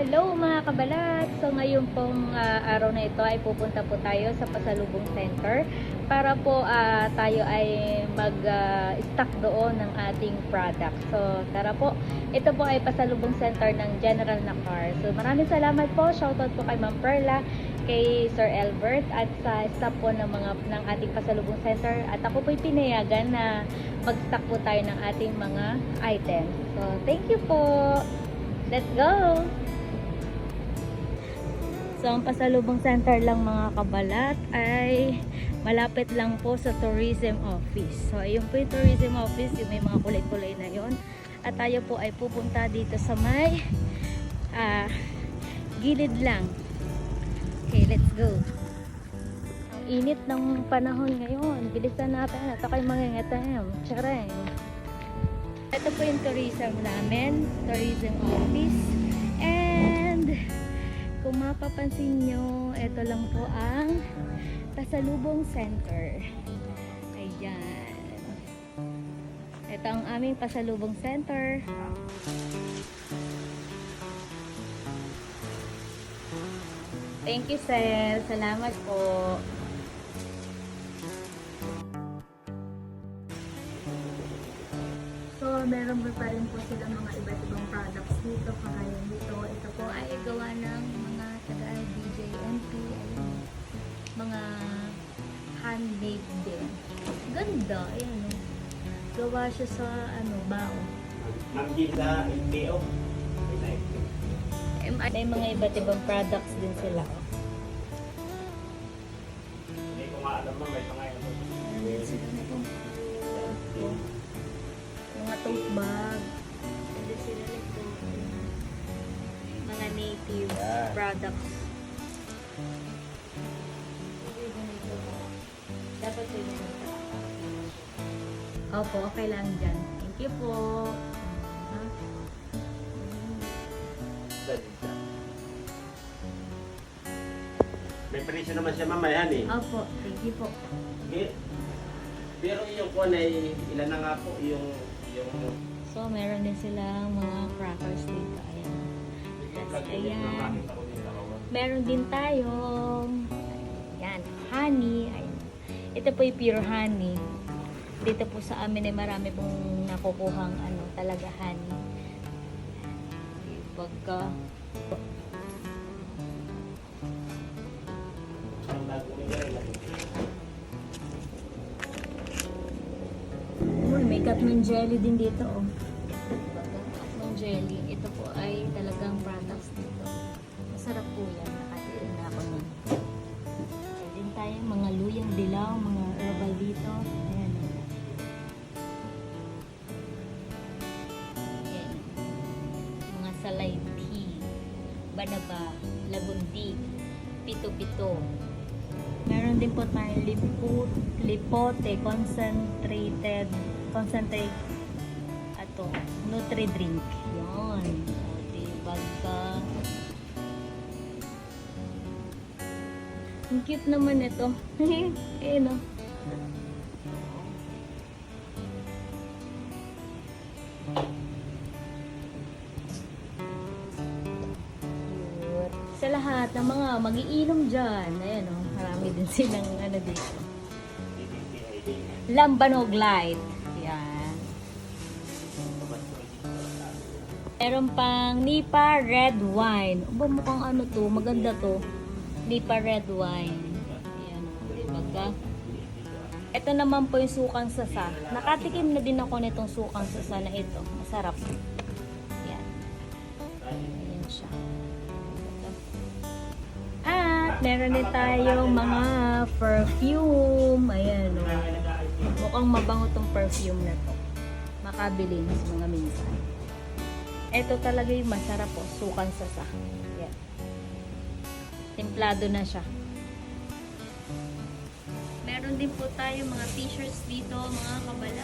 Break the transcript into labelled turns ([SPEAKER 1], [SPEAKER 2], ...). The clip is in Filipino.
[SPEAKER 1] Hello mga kabalat! So ngayon pong araw na ito ay pupunta po tayo sa Pasalubong Center para po tayo ay mag-stock doon ng ating product. So tara po, ito po ay Pasalubong Center ng General Nakar. So maraming salamat po, shoutout po kay Ma'am Perla, kay Sir Albert at sa staff po ng ating Pasalubong Center, at ako po'y pinayagan na mag-stock po tayo ng ating mga items. So thank you po! Let's go! So, ang Pasalubong Center lang mga kabalat ay malapit lang po sa Tourism Office. So, ayun po yung Tourism Office, yung may mga kulay-kulay na yon. At tayo po ay pupunta dito sa may gilid lang. Okay, let's go. Ang init ng panahon ngayon. Bilisan natin at ako'y mangingatam. Tsaring. Ito po yung tourism namin, Tourism Office. And kung mapapansin nyo, ito lang po ang Pasalubong Center. Ayan. Ito ang aming Pasalubong Center. Thank you, sir. Salamat po. So, meron pa rin po sila mga iba't ibang products dito. Kaya dito, ito po ay gawa ng mga taga-DJNP. Mga handmade din. Ganda. Ayan, oh. Gawa siya sa, bao.
[SPEAKER 2] Magdila LPO.
[SPEAKER 1] May mga iba't ibang products din sila.
[SPEAKER 2] Hindi ko nga alam mo, may pangalan mo.
[SPEAKER 1] Ayan sila na po. Mga tote bag. Hindi sila nito. Mga native products. Dapat yun yun. Opo, okay lang dyan. Thank you po.
[SPEAKER 2] May presyo naman siya mamayan eh.
[SPEAKER 1] Opo, thank you po.
[SPEAKER 2] Okay. Pero yung kuwan ay ilan na nga po yung
[SPEAKER 1] So, meron din silang mga crackers dito. Ayan. Tapos, ayan. Meron din tayong ayan, honey. Ayan. Ito po yung pure honey. Dito po sa amin ay marami pong nakukuhang talaga honey. Pagka may Catmint jelly din dito, oh. Catmint jelly. Ito po ay talagang products dito. Masarap po yan. Nakatitin na ako nun. Meron din tayo mga luyang dilaw, mga herbal dito. Ayan. Ayan. Mga salay tea, banaba, lagundi, pito-pito. Meron din po tayong lipote, concentrate ato, Nutri-Drink. Yan. Diba ka? Ang cute naman ito. Ayan, o. Sa lahat ng mga magiinom dyan, ayan, o. Marami din silang dito. Lambanog Light. Yan. Meron pang Nipa Red Wine. Aba, mukhang to. Maganda to. Nipa Red Wine. Ayan. Diba? Ito naman po yung sukang sasa. Nakatikim na din ako nitong sukang sasa na ito. Masarap. Ayan. Ayan siya. At meron din tayong mga perfume. Ayan, o. Mukhang mabango tong perfume na to. Makabili sa mga minsan. Ito talaga yung masarap po. Sukan sasa. Ayan. Templado na siya. Meron din po tayo mga t-shirts dito, mga kabalat.